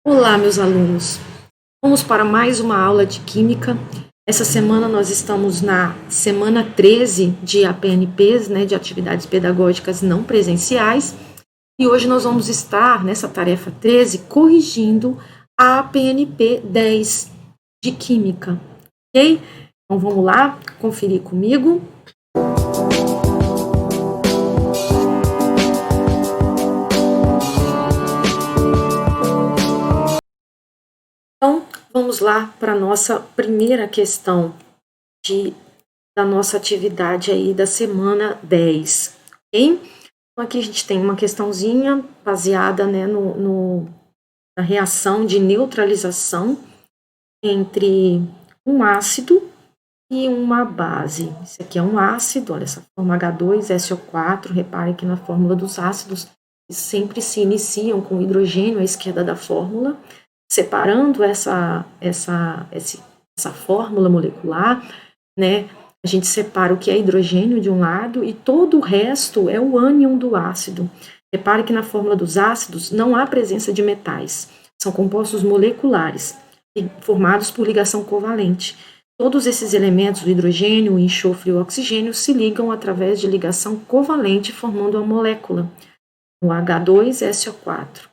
Olá, meus alunos. Vamos para mais uma aula de Química. Essa semana nós estamos na semana 13 de APNPs, de atividades pedagógicas não presenciais, e hoje nós vamos estar, nessa tarefa 13, corrigindo a APNP 10 de Química, ok? Então vamos lá, conferir comigo. Então, vamos lá para a nossa primeira questão da nossa atividade aí da semana 10, ok? Então, aqui a gente tem uma questãozinha baseada na reação de neutralização entre um ácido e uma base. Esse aqui é um ácido, olha essa forma H2SO4, repare que na fórmula dos ácidos sempre se iniciam com hidrogênio à esquerda da fórmula, separando essa fórmula molecular, a gente separa o que é hidrogênio de um lado e todo o resto é o ânion do ácido. Repare que na fórmula dos ácidos não há presença de metais, são compostos moleculares formados por ligação covalente. Todos esses elementos, o hidrogênio, o enxofre e o oxigênio, se ligam através de ligação covalente, formando a molécula, o H2SO4,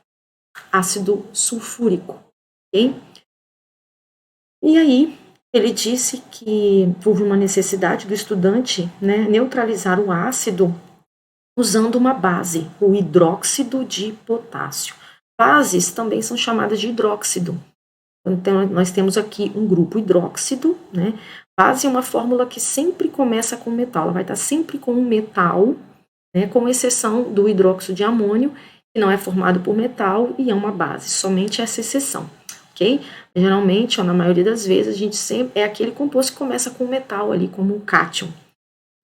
ácido sulfúrico. Okay? E aí, ele disse que houve uma necessidade do estudante neutralizar o ácido usando uma base, o hidróxido de potássio. Bases também são chamadas de hidróxido. Então, nós temos aqui um grupo hidróxido, Base é uma fórmula que sempre começa com metal, ela vai estar sempre com um metal, com exceção do hidróxido de amônio, que não é formado por metal e é uma base, somente essa exceção, ok? Geralmente, na maioria das vezes, a gente sempre é aquele composto que começa com metal ali, como um cátion,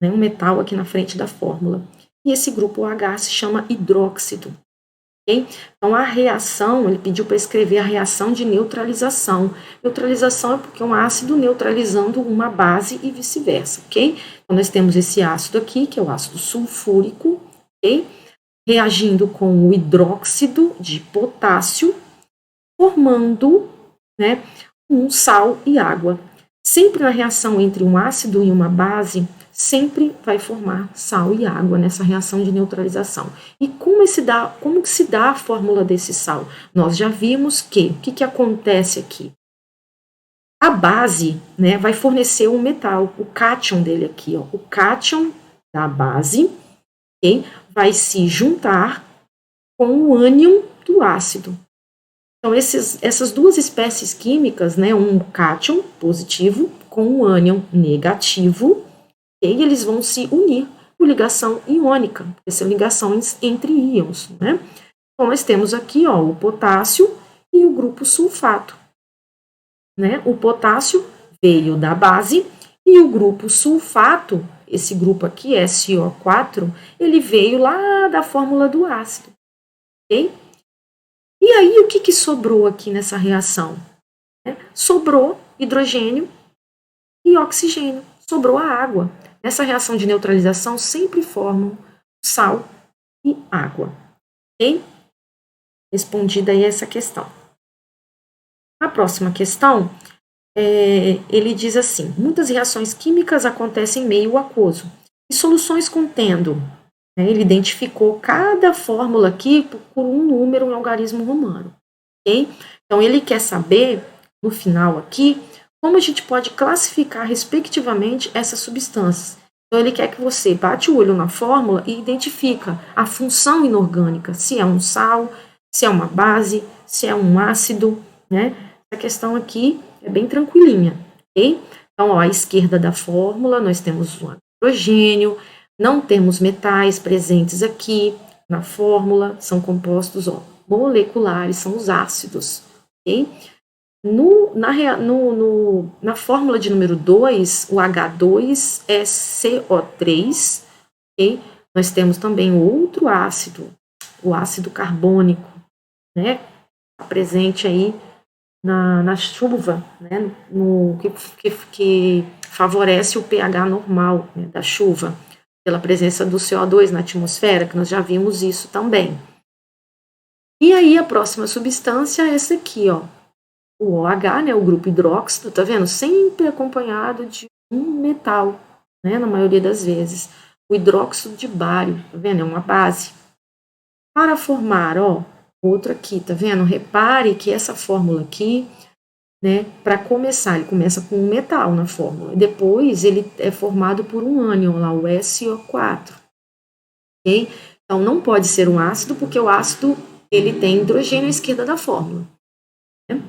um metal aqui na frente da fórmula. E esse grupo H se chama hidróxido. Okay? Então, a reação, ele pediu para escrever a reação de neutralização. Neutralização é porque é um ácido neutralizando uma base e vice-versa, ok? Então, nós temos esse ácido aqui, que é o ácido sulfúrico, ok? Reagindo com o hidróxido de potássio, formando um sal e água. Sempre na reação entre um ácido e uma base, sempre vai formar sal e água nessa reação de neutralização. E como que se dá a fórmula desse sal? Nós já vimos que, o que acontece aqui? A base vai fornecer um metal, o cátion dele aqui, ó, o cátion da base, okay, vai se juntar com o ânion do ácido. Então, essas duas espécies químicas, um cátion positivo com um ânion negativo, e eles vão se unir por ligação iônica, essa ligação entre íons. Então, nós temos aqui o potássio e o grupo sulfato. O potássio veio da base e o grupo sulfato, esse grupo aqui, SO4, ele veio lá da fórmula do ácido. Ok? E aí, o que sobrou aqui nessa reação? Sobrou hidrogênio e oxigênio, sobrou a água. Nessa reação de neutralização, sempre formam sal e água. Ok? Respondida aí essa questão. A próxima questão, ele diz assim, muitas reações químicas acontecem em meio aquoso. E soluções contendo, ele identificou cada fórmula aqui por um número em algarismo romano. Ok? Então, ele quer saber, no final aqui, como a gente pode classificar, respectivamente, essas substâncias. Então, ele quer que você bate o olho na fórmula e identifica a função inorgânica, se é um sal, se é uma base, se é um ácido, Essa questão aqui é bem tranquilinha, ok? Então, à esquerda da fórmula, nós temos o hidrogênio, não temos metais presentes aqui na fórmula, são compostos moleculares, são os ácidos, ok? Na fórmula de número 2, o H2 é CO3, okay? Nós temos também outro ácido, o ácido carbônico, presente aí na chuva, que favorece o pH normal da chuva, pela presença do CO2 na atmosfera, que nós já vimos isso também. E aí a próxima substância é essa aqui, ó, o OH, né, o grupo hidróxido, tá vendo? Sempre acompanhado de um metal, né, na maioria das vezes. O hidróxido de bário, tá vendo? É uma base. Para formar, ó, outro aqui, tá vendo? Repare que essa fórmula aqui, né, para começar, ele começa com um metal na fórmula, depois ele é formado por um ânion lá, o SO4, ok? Então não pode ser um ácido, porque o ácido ele tem hidrogênio à esquerda da fórmula, né?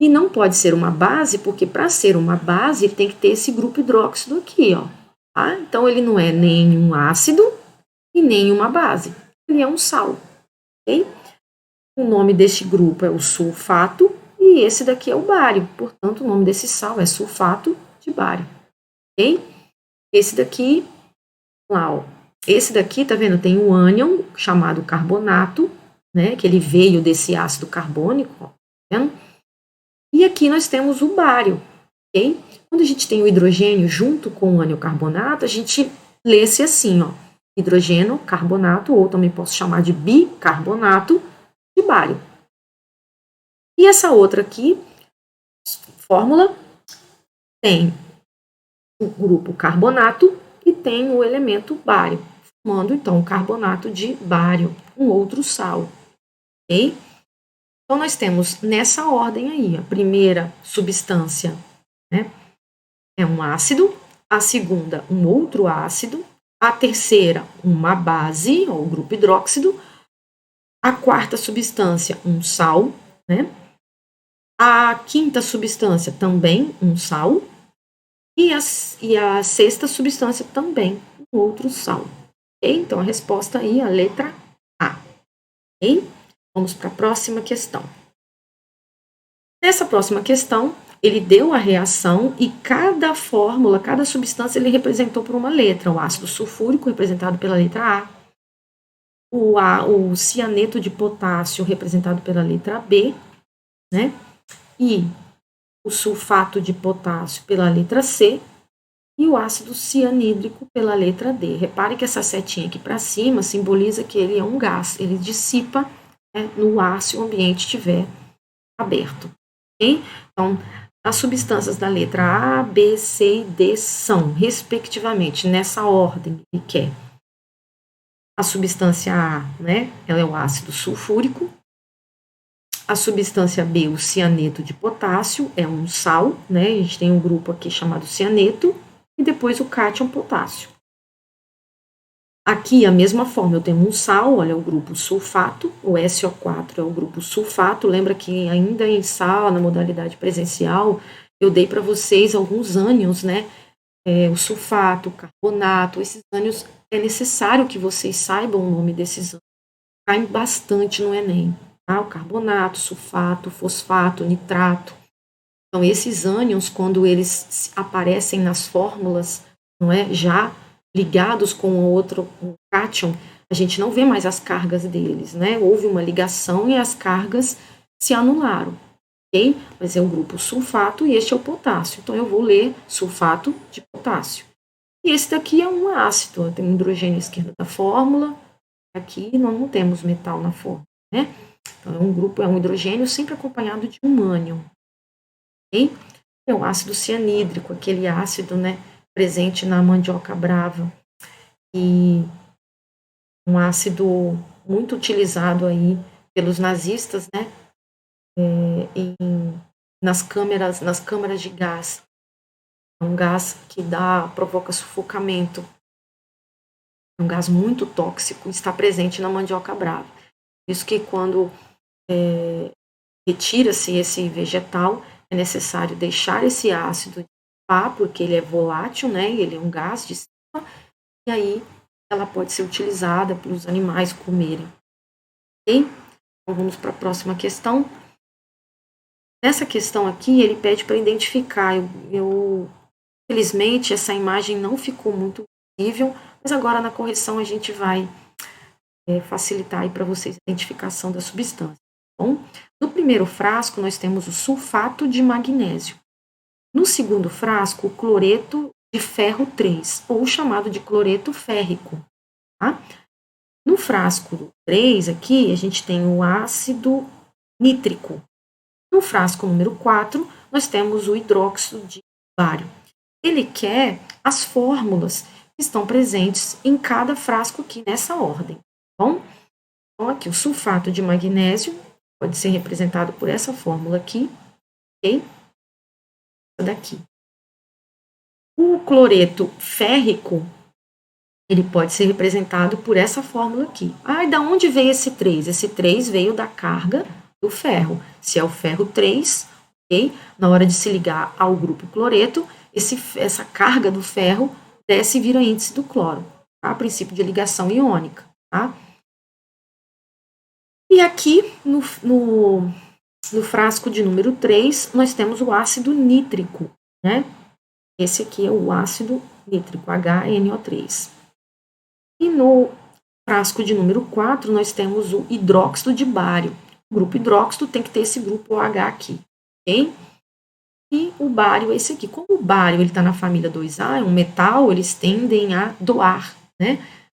E não pode ser uma base, porque para ser uma base ele tem que ter esse grupo hidróxido aqui, ó, tá? Então ele não é nem um ácido e nem uma base, ele é um sal, ok? O nome deste grupo é o sulfato e esse daqui é o bário. Portanto, o nome desse sal é sulfato de bário. Ok? Esse daqui, lá, ó. Esse daqui, tá vendo? Tem um ânion chamado carbonato, né? Que ele veio desse ácido carbônico, ó, tá vendo? E aqui nós temos o bário, ok? Quando a gente tem o hidrogênio junto com o ânion carbonato, a gente lê-se assim, ó. Hidrogênio, carbonato, ou também posso chamar de bicarbonato de bário. E essa outra aqui, fórmula, tem o grupo carbonato e tem o elemento bário, formando então o carbonato de bário, um outro sal, ok? Então nós temos nessa ordem aí, a primeira substância, né, é um ácido, a segunda um outro ácido, a terceira uma base, ou grupo hidróxido, a quarta substância um sal, né? A quinta substância também um sal, e a sexta substância também um outro sal. Okay? Então a resposta aí é a letra A. Okay? Vamos para a próxima questão. Nessa próxima questão, ele deu a reação e cada fórmula, cada substância, ele representou por uma letra. O ácido sulfúrico, representado pela letra o cianeto de potássio, representado pela letra B, né? E o sulfato de potássio pela letra C, e o ácido cianídrico pela letra D. Repare que essa setinha aqui para cima simboliza que ele é um gás, ele dissipa, né, no ar se o ambiente estiver aberto. Okay? Então, as substâncias da letra A, B, C e D são, respectivamente, nessa ordem que é a substância A, né, ela é o ácido sulfúrico, a substância B, o cianeto de potássio, é um sal, né, a gente tem um grupo aqui chamado cianeto, e depois o cátion potássio. Aqui, a mesma forma, eu tenho um sal, olha, o grupo sulfato, o SO4 é o grupo sulfato, lembra que ainda em sala, na modalidade presencial, eu dei para vocês alguns ânions, né, o sulfato, o carbonato, esses ânions, é necessário que vocês saibam o nome desses ânions, caem bastante no Enem, tá? O carbonato, sulfato, fosfato, nitrato. Então, esses ânions, quando eles aparecem nas fórmulas, não é, já ligados com o outro cátion, a gente não vê mais as cargas deles, né? Houve uma ligação e as cargas se anularam, ok? Mas é o grupo sulfato e este é o potássio. Então, eu vou ler sulfato de potássio. E esse daqui é um ácido, tem um hidrogênio à esquerda da fórmula. Aqui nós não temos metal na fórmula, né? Então, é um grupo, é um hidrogênio sempre acompanhado de um ânion. Okay? É o ácido cianídrico, aquele ácido, né, presente na mandioca brava, e um ácido muito utilizado aí pelos nazistas, né, nas câmaras de gás. É um gás que provoca sufocamento. É um gás muito tóxico, está presente na mandioca brava. Por isso que quando retira-se esse vegetal, é necessário deixar esse ácido de pá, porque ele é volátil, né? Ele é um gás de cima, e aí ela pode ser utilizada para os animais comerem. Ok? Então vamos para a próxima questão. Nessa questão aqui, ele pede para identificar. Infelizmente, essa imagem não ficou muito visível, mas agora na correção a gente vai facilitar aí para vocês a identificação da substância. Bom, no primeiro frasco, nós temos o sulfato de magnésio. No segundo frasco, o cloreto de ferro 3, ou chamado de cloreto férrico. Tá? No frasco 3 aqui, a gente tem o ácido nítrico. No frasco número 4, nós temos o hidróxido de bário. Ele quer as fórmulas que estão presentes em cada frasco aqui nessa ordem, tá bom? Então, aqui o sulfato de magnésio pode ser representado por essa fórmula aqui, ok? Essa daqui. O cloreto férrico, ele pode ser representado por essa fórmula aqui. Ah, e da onde veio esse 3? Esse 3 veio da carga do ferro. Se é o ferro 3, ok? Na hora de se ligar ao grupo cloreto, essa carga do ferro desce e vira índice do cloro, tá? Princípio de ligação iônica, tá? E aqui no frasco de número 3, nós temos o ácido nítrico, né? Esse aqui é o ácido nítrico, HNO3. E no frasco de número 4, nós temos o hidróxido de bário. O grupo hidróxido tem que ter esse grupo OH aqui, ok? E o bário é esse aqui. Como o bário está na família 2A, é um metal, eles tendem a doar, né,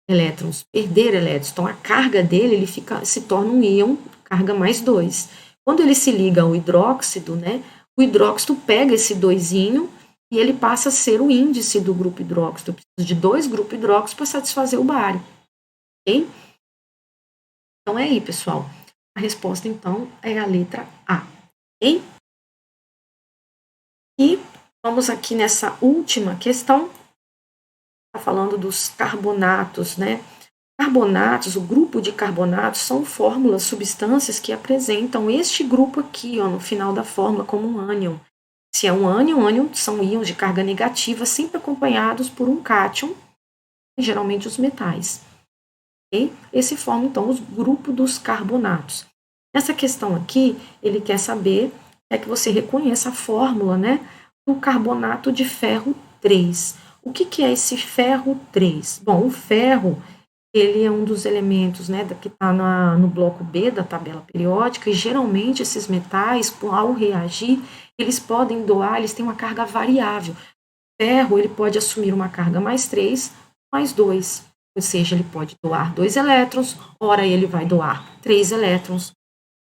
elétrons, perder elétrons. Então, a carga dele ele se torna um íon, carga mais 2. Quando ele se liga ao hidróxido, né, o hidróxido pega esse 2inho e ele passa a ser o índice do grupo hidróxido. Eu preciso de 2 grupos hidróxidos para satisfazer o bário. Ok? Então, é aí, pessoal. A resposta, então, é a letra A. Ok? E vamos aqui nessa última questão, está falando dos carbonatos, né? Carbonatos, o grupo de carbonatos são fórmulas, substâncias que apresentam este grupo aqui, ó, no final da fórmula, como um ânion. Se é um ânion são íons de carga negativa, sempre acompanhados por um cátion, geralmente os metais. Okay? Esse forma, então, o grupo dos carbonatos. Nessa questão aqui, ele quer saber que você reconheça a fórmula, né, do carbonato de ferro 3. O que é esse ferro 3? Bom, o ferro, ele é um dos elementos, né, que está no bloco B da tabela periódica, e geralmente esses metais, ao reagir, eles podem doar, eles têm uma carga variável. O ferro, ele pode assumir uma carga mais 3, mais 2. Ou seja, ele pode doar 2 elétrons, ora ele vai doar 3 elétrons,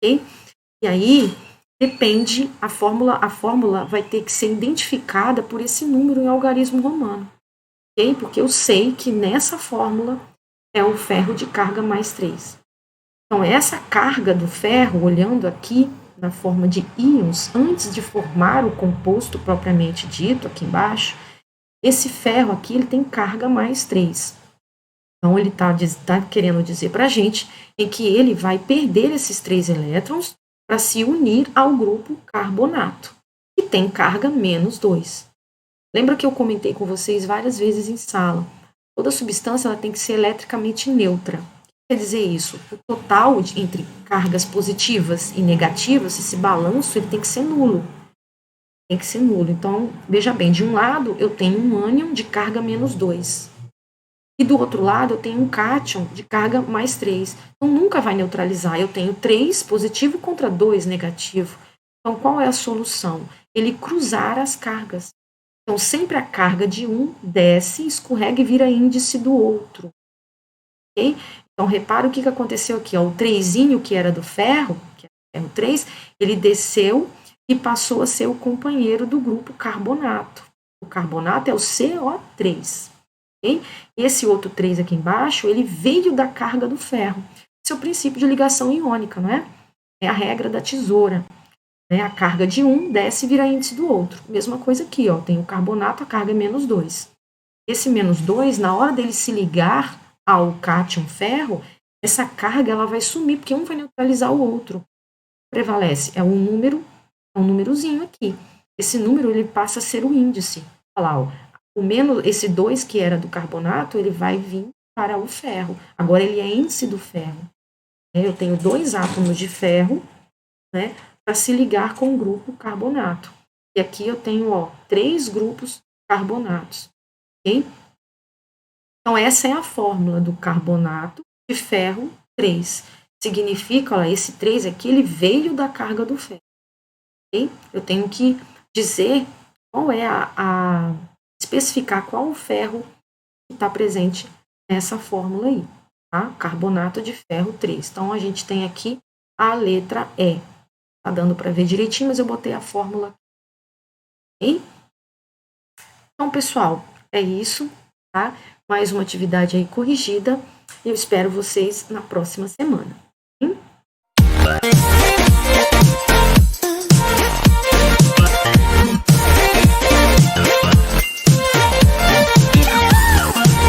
ok? E aí, depende, a fórmula vai ter que ser identificada por esse número em algarismo romano, ok? Porque eu sei que nessa fórmula é o ferro de carga mais 3. Então, essa carga do ferro, olhando aqui na forma de íons, antes de formar o composto propriamente dito, aqui embaixo, esse ferro aqui ele tem carga mais 3. Então, ele está querendo dizer para a gente em que ele vai perder esses 3 elétrons para se unir ao grupo carbonato, que tem carga menos 2. Lembra que eu comentei com vocês várias vezes em sala? Toda substância ela tem que ser eletricamente neutra. O que quer dizer isso? O total entre cargas positivas e negativas, esse balanço, ele tem que ser nulo. Tem que ser nulo. Então, veja bem, de um lado eu tenho um ânion de carga menos 2. E do outro lado, eu tenho um cátion de carga mais 3. Então, nunca vai neutralizar. Eu tenho 3 positivo contra 2 negativo. Então, qual é a solução? Ele cruzar as cargas. Então, sempre a carga de um desce, escorrega e vira índice do outro. Ok? Então, repara o que aconteceu aqui. Ó. O 3inho, que era do ferro, que é o ferro 3, ele desceu e passou a ser o companheiro do grupo carbonato. O carbonato é o CO3. Okay? Esse outro 3 aqui embaixo, ele veio da carga do ferro. Esse é o princípio de ligação iônica, não é? É a regra da tesoura. Né? A carga de um desce e vira índice do outro. Mesma coisa aqui, ó, tem o carbonato, a carga é menos 2. Esse menos 2, na hora dele se ligar ao cátion ferro, essa carga ela vai sumir, porque um vai neutralizar o outro. Prevalece, é um númerozinho aqui. Esse número ele passa a ser o índice. Olha lá, ó. O menos, esse 2 que era do carbonato, ele vai vir para o ferro. Agora ele é índice do ferro. Eu tenho 2 átomos de ferro, né, para se ligar com o grupo carbonato. E aqui eu tenho, ó, 3 grupos carbonatos. Ok? Então, essa é a fórmula do carbonato de ferro 3. Significa, ó, esse 3 aqui, ele veio da carga do ferro. Ok? Eu tenho que dizer qual é especificar qual o ferro que está presente nessa fórmula aí. tá? Carbonato de ferro 3. Então, a gente tem aqui a letra E. Tá dando para ver direitinho, mas eu botei a fórmula. Ok? Então, pessoal, é isso, tá? Mais uma atividade aí corrigida. Eu espero vocês na próxima semana.